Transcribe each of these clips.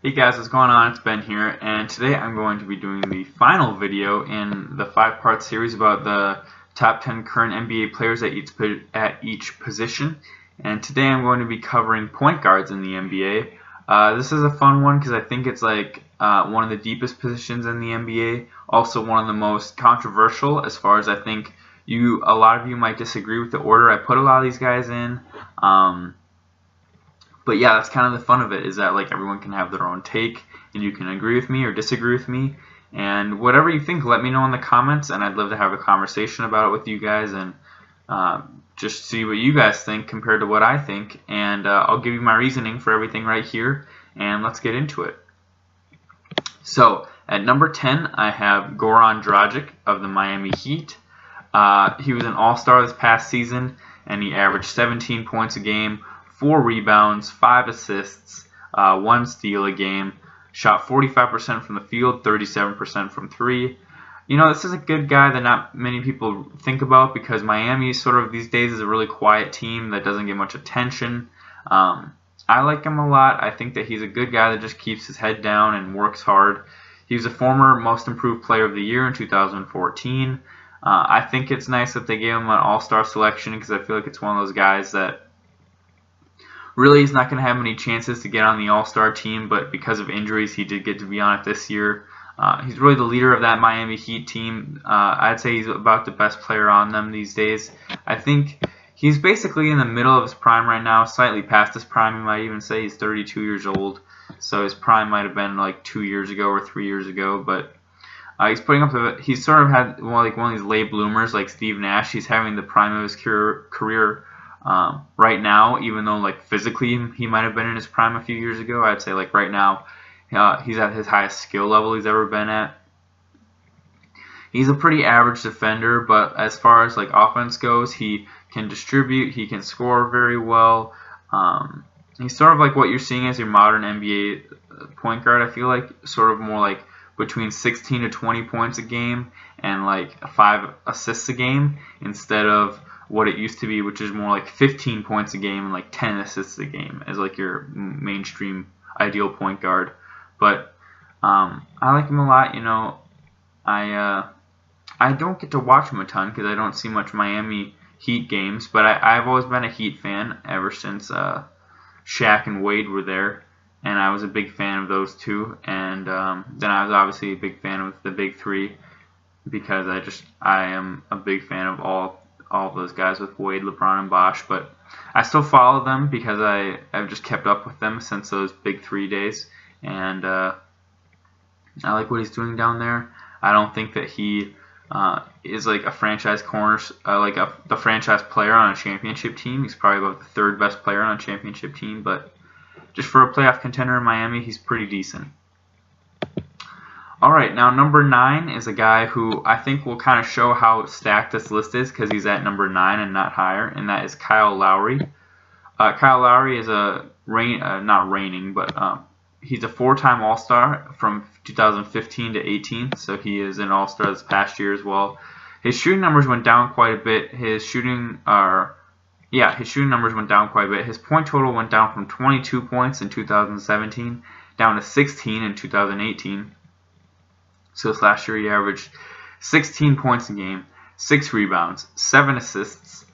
Hey guys, what's going on? It's Ben here, and today I'm going to be doing the final video in the 5-part series about the top 10 current NBA players at each position. And today I'm going to be covering point guards in the NBA. This is a fun one because I think it's like one of the deepest positions in the NBA, also one of the most controversial as far as I think a lot of you might disagree with the order I put a lot of these guys in. But yeah, that's kind of the fun of it, is that like everyone can have their own take, and you can agree with me or disagree with me, and whatever you think, let me know in the comments, and I'd love to have a conversation about it with you guys, and just see what you guys think compared to what I think, and I'll give you my reasoning for everything right here, and let's get into it. So at number 10, I have Goran Dragic of the Miami Heat. He was an all-star this past season, and he averaged 17 points a game, 4 rebounds, 5 assists, 1 steal a game, shot 45% from the field, 37% from 3. You know, this is a good guy that not many people think about because Miami sort of these days is a really quiet team that doesn't get much attention. I like him a lot. I think that he's a good guy that just keeps his head down and works hard. He was a former Most Improved Player of the Year in 2014. I think it's nice that they gave him an all-star selection because I feel like it's one of those guys that really he's not going to have many chances to get on the all-star team, but because of injuries he did get to be on it this year. He's really the leader of that Miami Heat team. I'd say he's about the best player on them these days. I think he's basically in the middle of his prime right now, slightly past his prime. You might even say he's 32 years old, so his prime might have been like 2 years ago or 3 years ago, but he's putting up he's sort of had one of these late bloomers like Steve Nash. He's having the prime of his career right now, even though like physically he might have been in his prime a few years ago. I'd say like right now he's at his highest skill level he's ever been at. He's a pretty average defender, but as far as like offense goes, he can distribute, he can score very well. He's sort of like what you're seeing as your modern NBA point guard. I feel like sort of more like between 16 to 20 points a game and like 5 assists a game instead of what it used to be, which is more like 15 points a game and like 10 assists a game as like your mainstream ideal point guard. But I like him a lot. You know, I don't get to watch him a ton because I don't see much Miami Heat games, but I've always been a Heat fan ever since Shaq and Wade were there, and I was a big fan of those two. And then I was obviously a big fan of the Big Three because I am a big fan of all of those guys with Wade, LeBron, and Bosh. But I still follow them because I've just kept up with them since those Big Three days, and I like what he's doing down there. I don't think that he is like a franchise the franchise player on a championship team. He's probably about the 3rd best player on a championship team, but just for a playoff contender in Miami, he's pretty decent. Alright, now number 9 is a guy who I think will kind of show how stacked this list is because he's at number 9 and not higher, and that is Kyle Lowry. Kyle Lowry is he's a 4-time All-Star from 2015 to 18, so he is an All-Star this past year as well. His shooting numbers went down quite a bit. His shooting numbers went down quite a bit. His point total went down from 22 points in 2017 down to 16 in 2018. So this last year he averaged 16 points a game, 6 rebounds, 7 assists.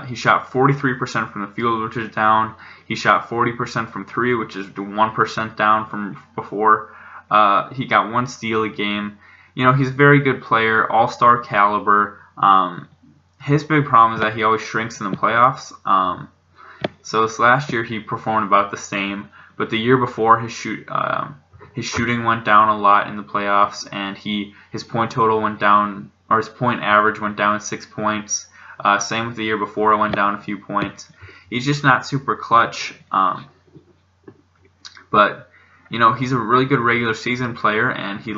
He shot 43% from the field, which is down. He shot 40% from 3, which is 1% down from before. He got 1 steal a game. You know, he's a very good player, all-star caliber. His big problem is that he always shrinks in the playoffs. So this last year he performed about the same, but the year before his shooting went down a lot in the playoffs, and his point total went down, or his point average went down 6 points. Same with the year before, it went down a few points. He's just not super clutch. But you know, he's a really good regular season player, and he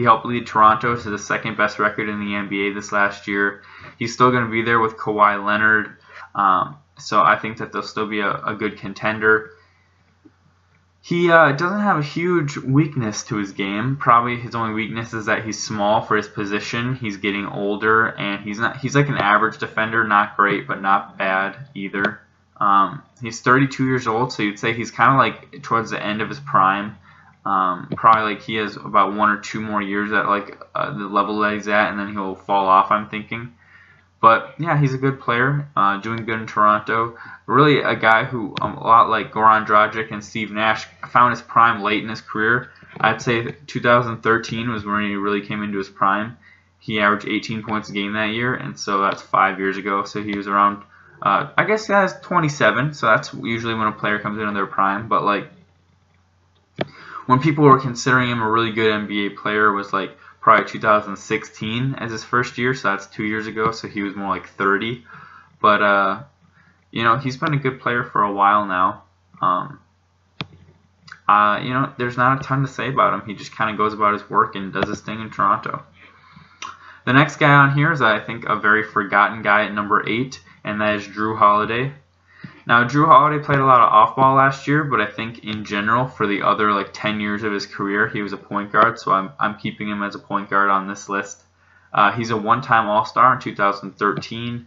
helped lead Toronto to the 2nd best record in the NBA this last year. He's still going to be there with Kawhi Leonard, so I think that they'll still be a good contender. He doesn't have a huge weakness to his game. Probably his only weakness is that he's small for his position. He's getting older, and he's like an average defender, not great, but not bad either. He's 32 years old, so you'd say he's kind of like towards the end of his prime. Probably like he has about 1 or 2 more years at like the level that he's at, and then he'll fall off, I'm thinking. But yeah, he's a good player, doing good in Toronto. Really a guy who, a lot like Goran Dragic and Steve Nash, found his prime late in his career. I'd say 2013 was when he really came into his prime. He averaged 18 points a game that year, and so that's 5 years ago. So he was around, I guess he has 27, so that's usually when a player comes into their prime. But like, when people were considering him a really good NBA player was like probably 2016 as his first year, so that's 2 years ago, so he was more like 30. But, you know, he's been a good player for a while now. You know, there's not a ton to say about him. He just kind of goes about his work and does his thing in Toronto. The next guy on here is, I think, a very forgotten guy at number 8, and that is Jrue Holiday. Now, Jrue Holiday played a lot of off-ball last year, but I think in general, for the other like 10 years of his career, he was a point guard, so I'm keeping him as a point guard on this list. He's a one-time All-Star in 2013.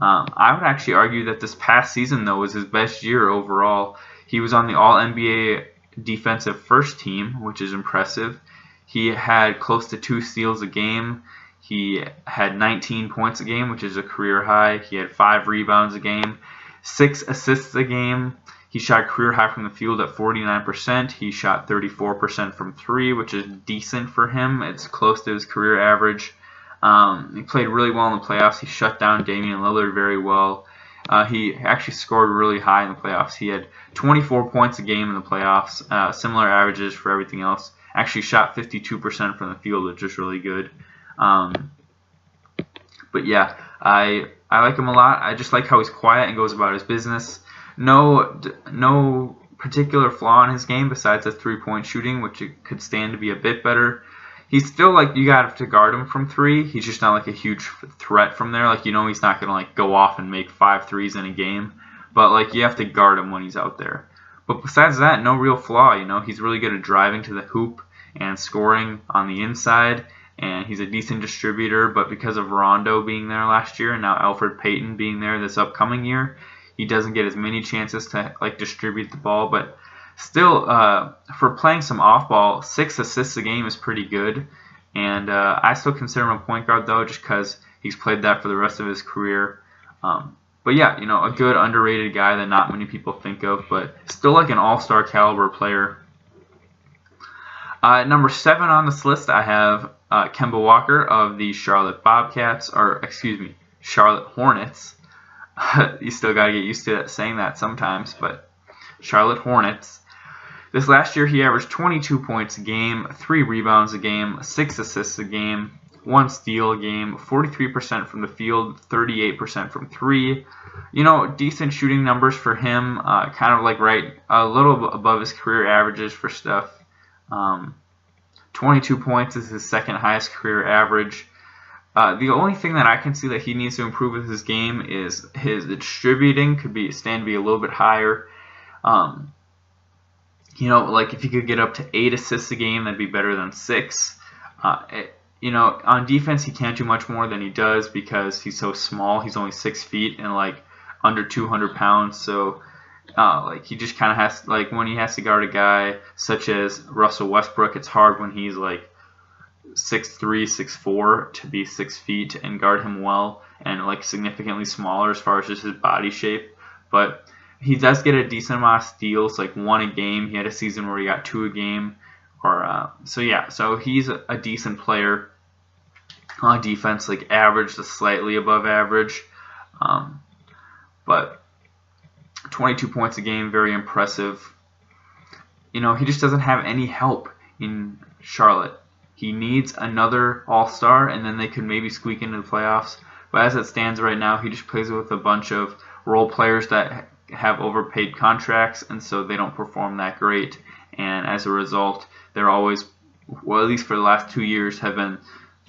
I would actually argue that this past season, though, was his best year overall. He was on the All-NBA defensive first team, which is impressive. He had close to 2 steals a game. He had 19 points a game, which is a career high. He had 5 rebounds a game. 6 assists a game. He shot career high from the field at 49%. He shot 34% from 3, which is decent for him. It's close to his career average. He played really well in the playoffs. He shut down Damian Lillard very well. He actually scored really high in the playoffs. He had 24 points a game in the playoffs. Similar averages for everything else. Actually shot 52% from the field, which is really good. But yeah, I like him a lot. I just like how he's quiet and goes about his business. No particular flaw in his game besides the 3-point shooting, which it could stand to be a bit better. He's still like, you got to guard him from 3. He's just not like a huge threat from there. Like, you know, he's not gonna like go off and make 5 threes in a game, but like you have to guard him when he's out there. But besides that, no real flaw. You know, he's really good at driving to the hoop and scoring on the inside. And he's a decent distributor, but because of Rondo being there last year and now Elfrid Payton being there this upcoming year, he doesn't get as many chances to like distribute the ball. But still, for playing some off-ball, 6 assists a game is pretty good. And I still consider him a point guard, though, just because he's played that for the rest of his career. But yeah, you know, a good underrated guy that not many people think of, but still like an all-star caliber player. Number 7 on this list, I have Kemba Walker of the Charlotte Hornets. You still got to get used to saying that sometimes, but Charlotte Hornets. This last year, he averaged 22 points a game, 3 rebounds a game, 6 assists a game, 1 steal a game, 43% from the field, 38% from 3. You know, decent shooting numbers for him, kind of like a little above his career averages for stuff. 22 points is his second highest career average. The only thing that I can see that he needs to improve with his game is his distributing stand to be a little bit higher. You know, like if he could get up to 8 assists a game, that'd be better than 6. You know, on defense, he can't do much more than he does because he's so small. He's only 6 feet and like under 200 pounds. So like he just kind of has, like when he has to guard a guy such as Russell Westbrook, it's hard when he's like 6'3", 6'4" to be 6 feet and guard him well, and like significantly smaller as far as just his body shape. But he does get a decent amount of steals, like 1 a game. He had a season where he got 2 a game. So yeah, so he's a decent player on defense, like average to slightly above average. But 22 points a game, very impressive. You know, he just doesn't have any help in Charlotte. He needs another all-star, and then they could maybe squeak into the playoffs. But as it stands right now, he just plays with a bunch of role players that have overpaid contracts, and so they don't perform that great. And as a result, they're always, well, at least for the last 2 years, have been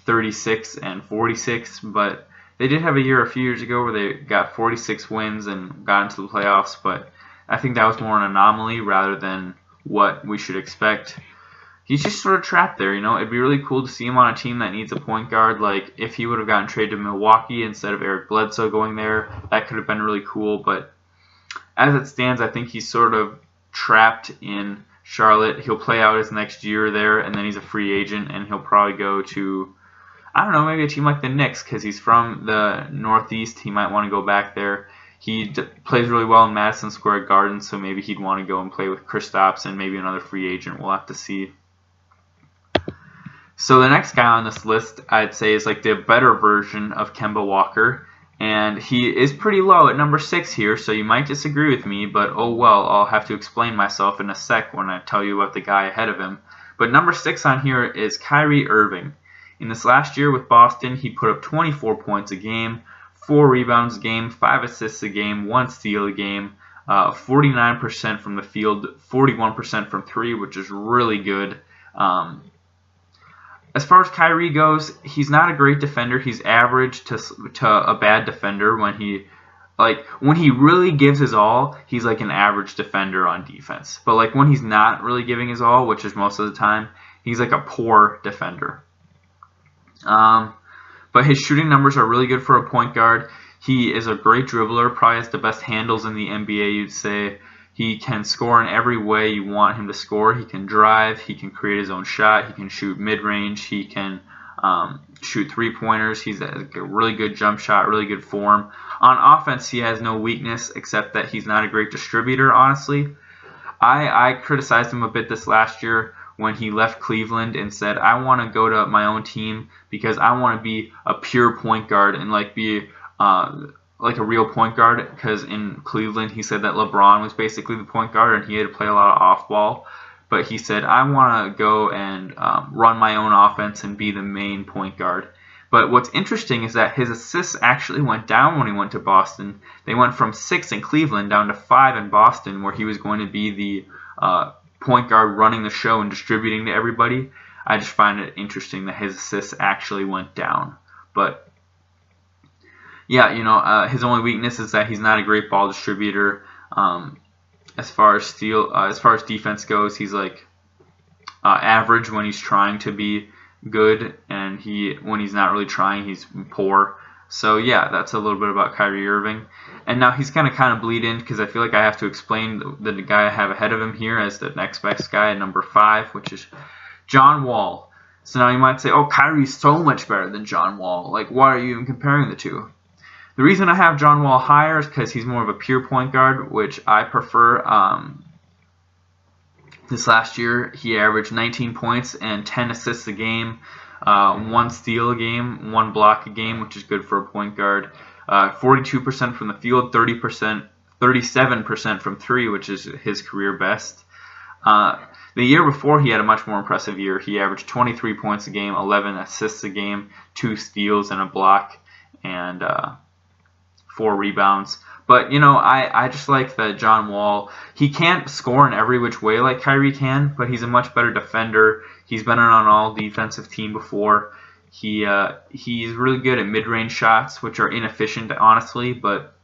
36 and 46. But they did have a year a few years ago where they got 46 wins and got into the playoffs. But I think that was more an anomaly rather than what we should expect. He's just sort of trapped there, you know. It'd be really cool to see him on a team that needs a point guard. Like, if he would have gotten traded to Milwaukee instead of Eric Bledsoe going there, that could have been really cool. But as it stands, I think he's sort of trapped in Charlotte. He'll play out his next year there, and then he's a free agent, and he'll probably go to, I don't know, maybe a team like the Knicks, because he's from the Northeast. He might want to go back there. He plays really well in Madison Square Garden, so maybe he'd want to go and play with Kristaps and maybe another free agent. We'll have to see. So the next guy on this list, I'd say, is like the better version of Kemba Walker. And he is pretty low at number 6 here, so you might disagree with me, but oh well, I'll have to explain myself in a sec when I tell you about the guy ahead of him. But number 6 on here is Kyrie Irving. In this last year with Boston, he put up 24 points a game, 4 rebounds a game, 5 assists a game, 1 steal a game, 49% from the field, 41% from 3, which is really good. As far as Kyrie goes, he's not a great defender. He's average to a bad defender. When he really gives his all, he's like an average defender on defense. But like when he's not really giving his all, which is most of the time, he's like a poor defender. But his shooting numbers are really good for a point guard. He is a great dribbler, probably has the best handles in the NBA, you'd say. He can score in every way you want him to score. He can drive. He can create his own shot. He can shoot mid-range. He can shoot three-pointers. He's a really good jump shot, really good form. On offense, he has no weakness except that he's not a great distributor, honestly. I criticized him a bit this last year when he left Cleveland and said, I want to go to my own team because I want to be a pure point guard and like be like a real point guard, because in Cleveland he said that LeBron was basically the point guard and he had to play a lot of off-ball. But he said, I want to go and run my own offense and be the main point guard. But what's interesting is that his assists actually went down when he went to Boston. They went from 6 in Cleveland down to 5 in Boston, where he was going to be the point guard running the show and distributing to everybody. I just find it interesting that his assists actually went down. But yeah, his only weakness is that he's not a great ball distributor. As far as defense goes, he's like average when he's trying to be good, and when he's not really trying, he's poor. So yeah, that's a little bit about Kyrie Irving. And now he's kind of bleed in because I feel like I have to explain the guy I have ahead of him here as the next best guy at number 5, which is John Wall. So now you might say, oh, Kyrie's so much better than John Wall. Like, why are you even comparing the two? The reason I have John Wall higher is because he's more of a pure point guard, which I prefer. This last year, he averaged 19 points and 10 assists a game, 1 steal a game, 1 block a game, which is good for a point guard. 42% from the field, 37% from 3, which is his career best. The year before, he had a much more impressive year. He averaged 23 points a game, 11 assists a game, 2 steals and a block, and 4 rebounds. But, I just like that John Wall, he can't score in every which way like Kyrie can, but he's a much better defender. He's been on an all-defensive team before. He's really good at mid-range shots, which are inefficient, honestly, but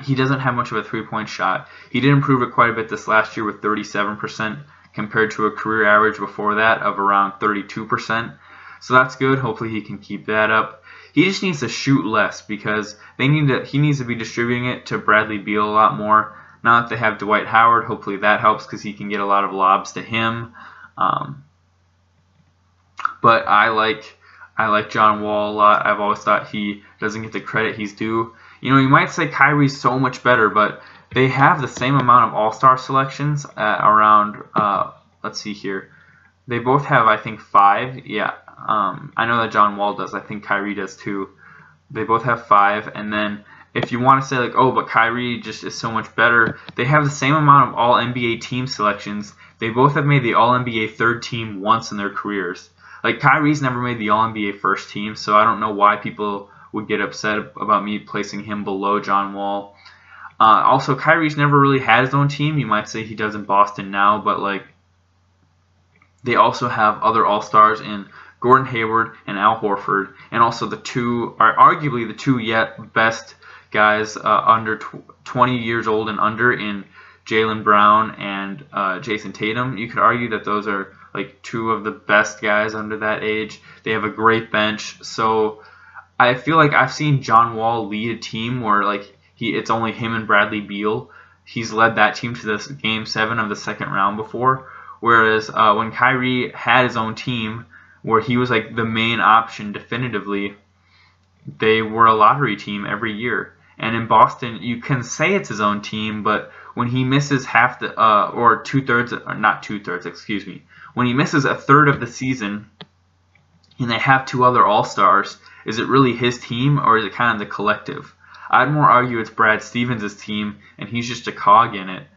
he doesn't have much of a three-point shot. He did improve it quite a bit this last year with 37% compared to a career average before that of around 32%. So that's good. Hopefully he can keep that up. He just needs to shoot less because he needs to be distributing it to Bradley Beal a lot more. Now that they have Dwight Howard, hopefully that helps because he can get a lot of lobs to him. But I like John Wall a lot. I've always thought he doesn't get the credit he's due. You might say Kyrie's so much better, but they have the same amount of All-Star selections at around, let's see here. They both have, I think, 5. Yeah. I know that John Wall does. I think Kyrie does too. They both have 5. And then if you want to say like, oh, but Kyrie just is so much better, they have the same amount of All-NBA team selections. They both have made the All-NBA third team once in their careers. Like Kyrie's never made the All-NBA first team, so I don't know why people would get upset about me placing him below John Wall. Also, Kyrie's never really had his own team. You might say he does in Boston now, but like they also have other All-Stars in Gordon Hayward and Al Horford, and also arguably the two yet best guys under 20 years old and under in Jaylen Brown and Jason Tatum. You could argue that those are like 2 of the best guys under that age. They have a great bench, so I feel like I've seen John Wall lead a team where like it's only him and Bradley Beal, he's led that team to this Game 7 of the second round before. Whereas when Kyrie had his own team, where he was like the main option definitively, they were a lottery team every year. And in Boston, you can say it's his own team, but when he misses half the or two-thirds, or not two-thirds, excuse me, when he misses a third of the season, and they have two other All-Stars, is it really his team, or is it kind of the collective? I'd more argue it's Brad Stevens' team, and he's just a cog in it.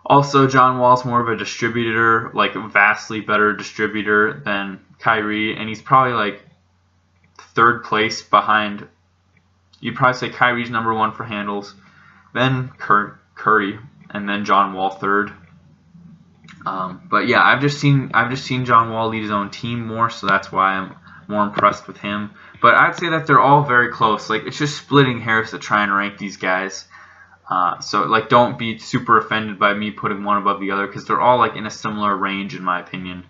Also, John Wall's more of a distributor, like a vastly better distributor than Kyrie, and he's probably like third place behind. You'd probably say Kyrie's number 1 for handles, then Curry, and then John Wall third. But yeah, I've just seen John Wall lead his own team more, so that's why I'm more impressed with him. But I'd say that they're all very close. Like, it's just splitting hairs to try and rank these guys. So like, don't be super offended by me putting one above the other, because they're all like in a similar range in my opinion.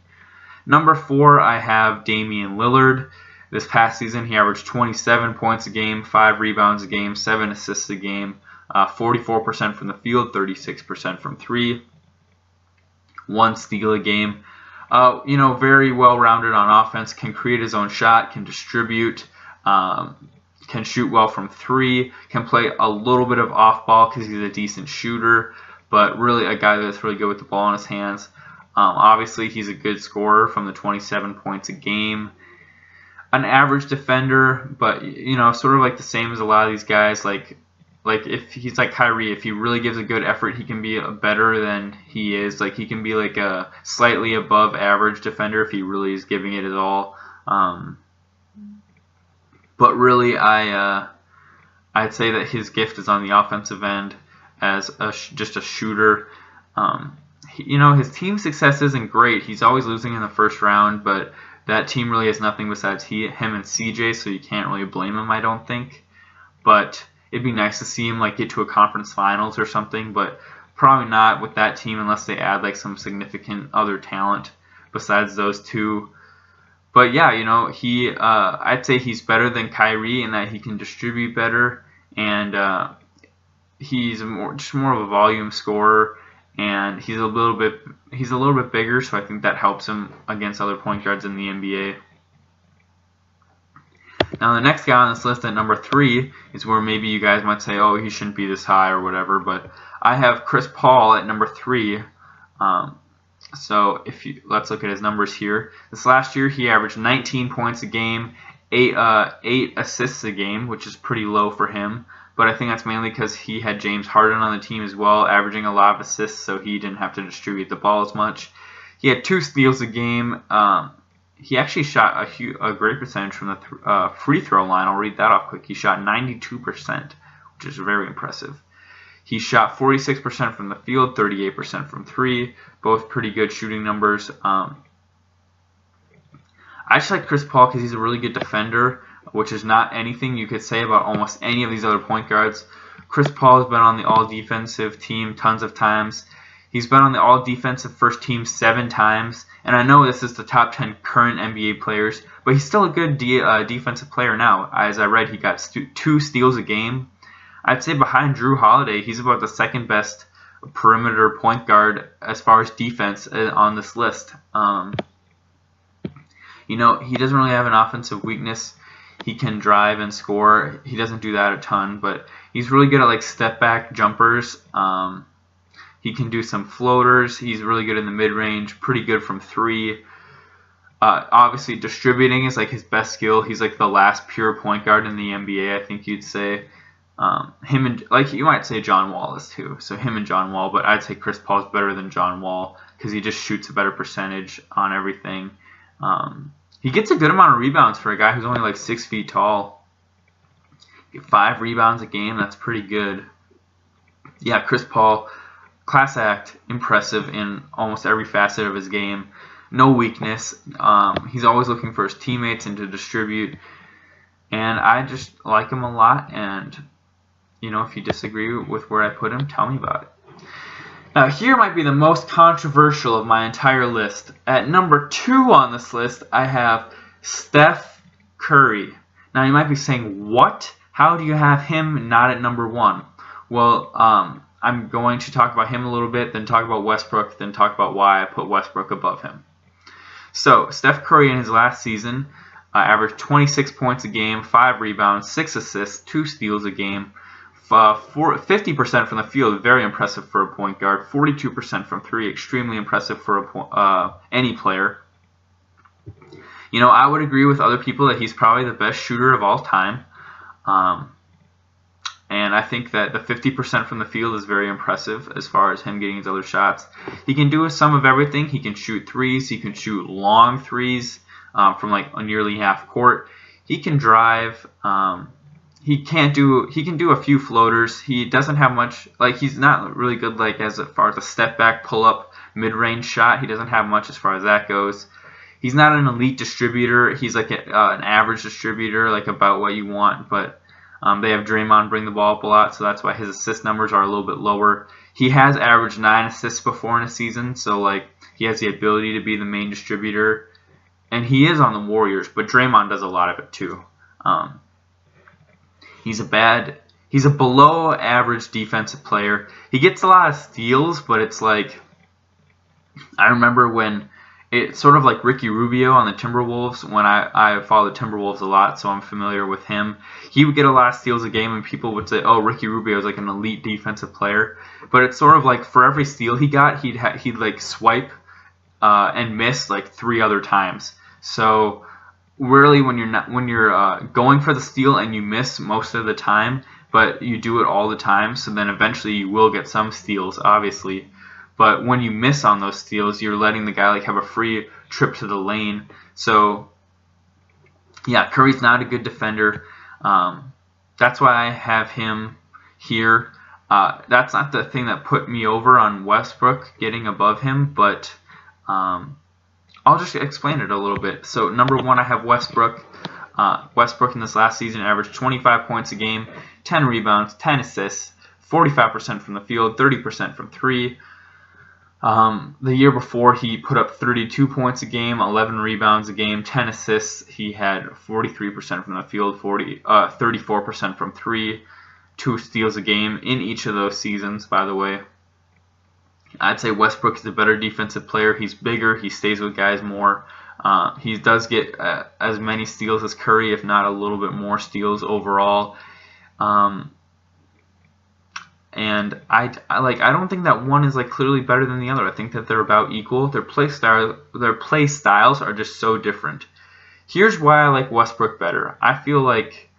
Number 4, I have Damian Lillard. This past season, he averaged 27 points a game, 5 rebounds a game, 7 assists a game, 44% from the field, 36% from 3, 1 steal a game. Very well-rounded on offense, can create his own shot, can distribute, can shoot well from 3, can play a little bit of off-ball because he's a decent shooter, but really a guy that's really good with the ball in his hands. Obviously, he's a good scorer from the 27 points a game. An average defender, but sort of like the same as a lot of these guys. Like if he's like Kyrie, if he really gives a good effort, he can be better than he is. Like, he can be like a slightly above average defender if he really is giving it his all. But really, I'd say that his gift is on the offensive end as just a shooter. His team success isn't great. He's always losing in the first round, but that team really has nothing besides him and CJ, so you can't really blame him, I don't think. But it'd be nice to see him like get to a conference finals or something, but probably not with that team unless they add like some significant other talent besides those two. But yeah, I'd say he's better than Kyrie in that he can distribute better, and he's just more of a volume scorer, and he's a little bit bigger, so I think that helps him against other point guards in the NBA. Now, the next guy on this list at number 3 is where maybe you guys might say, oh, he shouldn't be this high or whatever, but I have Chris Paul at number 3. So let's look at his numbers here. This last year, he averaged 19 points a game, 8 assists a game, which is pretty low for him. But I think that's mainly because he had James Harden on the team as well, averaging a lot of assists, so he didn't have to distribute the ball as much. He had 2 steals a game. He actually shot a great percentage from the free throw line. I'll read that off quick. He shot 92%, which is very impressive. He shot 46% from the field, 38% from 3, both pretty good shooting numbers. I just like Chris Paul because he's a really good defender, which is not anything you could say about almost any of these other point guards. Chris Paul has been on the all-defensive team tons of times. He's been on the all-defensive first team 7 times. And I know this is the top 10 current NBA players, but he's still a good defensive player now. As I read, he got 2 steals a game. I'd say behind Drew Holiday, he's about the second best perimeter point guard as far as defense on this list. He doesn't really have an offensive weakness. He can drive and score. He doesn't do that a ton, but he's really good at like step back jumpers. He can do some floaters. He's really good in the mid-range, pretty good from 3. Obviously, distributing is like his best skill. He's like the last pure point guard in the NBA, I think you'd say. Him and, like, you might say John Wall is too. So him and John Wall, but I'd say Chris Paul is better than John Wall because he just shoots a better percentage on everything. He gets a good amount of rebounds for a guy who's only like 6 feet tall. 5 rebounds a game, that's pretty good. Yeah, Chris Paul, class act, impressive in almost every facet of his game. No weakness. He's always looking for his teammates and to distribute. And I just like him a lot. And, if you disagree with where I put him, tell me about it. Now, here might be the most controversial of my entire list. At number 2 on this list, I have Steph Curry. Now, you might be saying, what? How do you have him not at number 1? Well, I'm going to talk about him a little bit, then talk about Westbrook, then talk about why I put Westbrook above him. So, Steph Curry in his last season averaged 26 points a game, 5 rebounds, 6 assists, 2 steals a game, 50% from the field, very impressive for a point guard, 42% from 3, extremely impressive for any player. You know, I would agree with other people that he's probably the best shooter of all time. And I think that the 50% from the field is very impressive as far as him getting his other shots. He can do some of everything. He can shoot threes. He can shoot long threes from like a nearly half court. He can drive. He can do a few floaters. He doesn't have much. Like, he's not really good like as far as a step back, pull up, mid range shot. He doesn't have much as far as that goes. He's not an elite distributor. He's like an average distributor, like about what you want, but. They have Draymond bring the ball up a lot, so that's why his assist numbers are a little bit lower. He has averaged 9 assists before in a season, so like he has the ability to be the main distributor. And he is on the Warriors, but Draymond does a lot of it too. He's a below average defensive player. He gets a lot of steals, but it's like, I remember when it's sort of like Ricky Rubio on the Timberwolves. When I follow the Timberwolves a lot, so I'm familiar with him. He would get a lot of steals a game, and people would say, "Oh, Ricky Rubio is like an elite defensive player." But it's sort of like for every steal he got, he'd like swipe and miss like 3 other times. So really, when you're going for the steal and you miss most of the time, but you do it all the time, so then eventually you will get some steals, obviously. But when you miss on those steals, you're letting the guy like have a free trip to the lane. So yeah, Curry's not a good defender. That's why I have him here. That's not the thing that put me over on Westbrook getting above him, but I'll just explain it a little bit. So number 1, I have Westbrook. Westbrook in this last season averaged 25 points a game, 10 rebounds, 10 assists, 45% from the field, 30% from 3. The year before, he put up 32 points a game, 11 rebounds a game, 10 assists. He had 43% from the field, 34% from 3, 2 steals a game in each of those seasons, by the way. I'd say Westbrook is a better defensive player. He's bigger. He stays with guys more. He does get as many steals as Curry, if not a little bit more steals overall. And I don't think that one is like clearly better than the other. I think that they're about equal. Their play styles are just so different. Here's why I like Westbrook better. I feel like,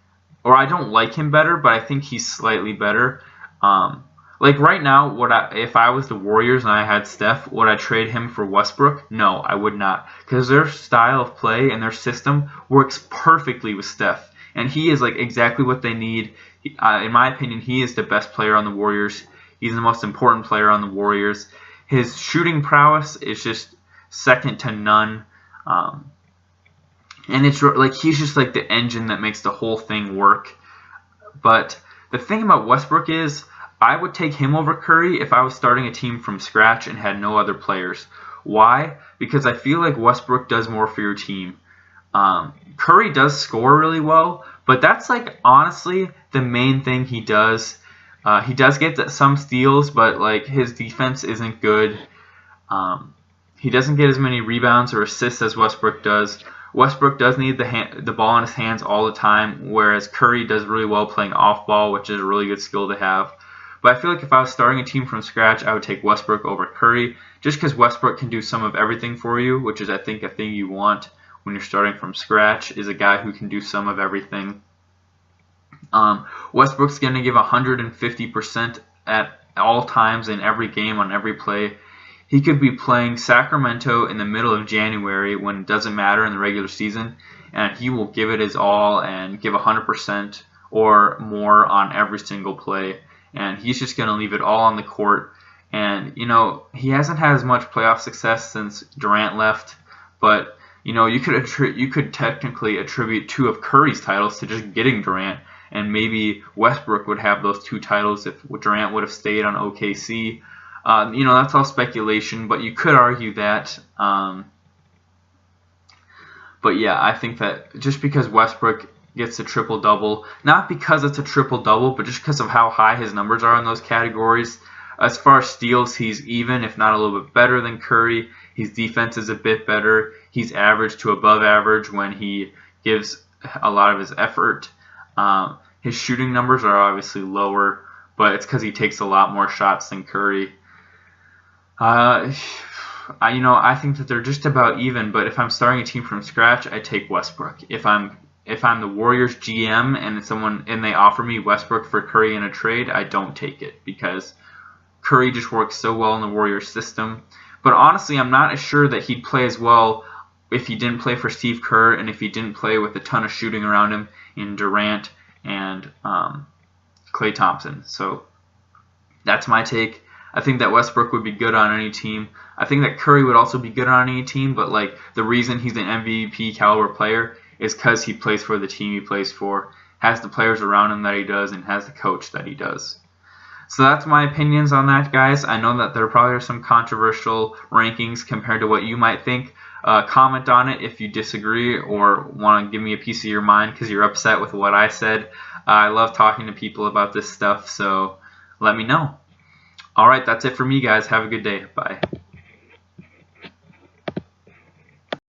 or I don't like him better, but I think he's slightly better. Like right now, if I was the Warriors and I had Steph, would I trade him for Westbrook? No, I would not, because their style of play and their system works perfectly with Steph. And he is like exactly what they need. In my opinion, he is the best player on the Warriors. He's the most important player on the Warriors. His shooting prowess is just second to none. And it's like he's just like the engine that makes the whole thing work. But the thing about Westbrook is, I would take him over Curry if I was starting a team from scratch and had no other players. Why? Because I feel like Westbrook does more for your team. Curry does score really well, but that's like honestly the main thing he does. He does get some steals, but like his defense isn't good. He doesn't get as many rebounds or assists as Westbrook does. Westbrook does need the ball in his hands all the time, whereas Curry does really well playing off ball, which is a really good skill to have. But I feel like if I was starting a team from scratch, I would take Westbrook over Curry, just because Westbrook can do some of everything for you, which is I think a thing you want when you're starting from scratch, is a guy who can do some of everything. Westbrook's going to give 150% at all times in every game on every play. He could be playing Sacramento in the middle of January when it doesn't matter in the regular season, and he will give it his all and give 100% or more on every single play. And he's just going to leave it all on the court. And, you know, he hasn't had as much playoff success since Durant left, but, you know, you could technically attribute 2 of Curry's titles to just getting Durant, and maybe Westbrook would have those 2 titles if Durant would have stayed on OKC. You know, that's all speculation, but you could argue that. But yeah, I think that just because Westbrook gets a triple-double. Not because it's a triple-double, but just because of how high his numbers are in those categories. As far as steals, he's even, if not a little bit better than Curry. His defense is a bit better. He's average to above average when he gives a lot of his effort. His shooting numbers are obviously lower, but it's because he takes a lot more shots than Curry. I think that they're just about even, but if I'm starting a team from scratch, I take Westbrook. If I'm the Warriors GM and they offer me Westbrook for Curry in a trade, I don't take it because Curry just works so well in the Warriors system. But honestly, I'm not as sure that he'd play as well if he didn't play for Steve Kerr and if he didn't play with a ton of shooting around him in Durant and Klay Thompson. So that's my take. I think that Westbrook would be good on any team. I think that Curry would also be good on any team, but like the reason he's an MVP caliber player is because he plays for the team he plays for, has the players around him that he does, and has the coach that he does. So that's my opinions on that, guys. I know that there probably are some controversial rankings compared to what you might think. Comment on it if you disagree or want to give me a piece of your mind because you're upset with what I said. I love talking to people about this stuff, so let me know. Alright, that's it for me, guys. Have a good day. Bye.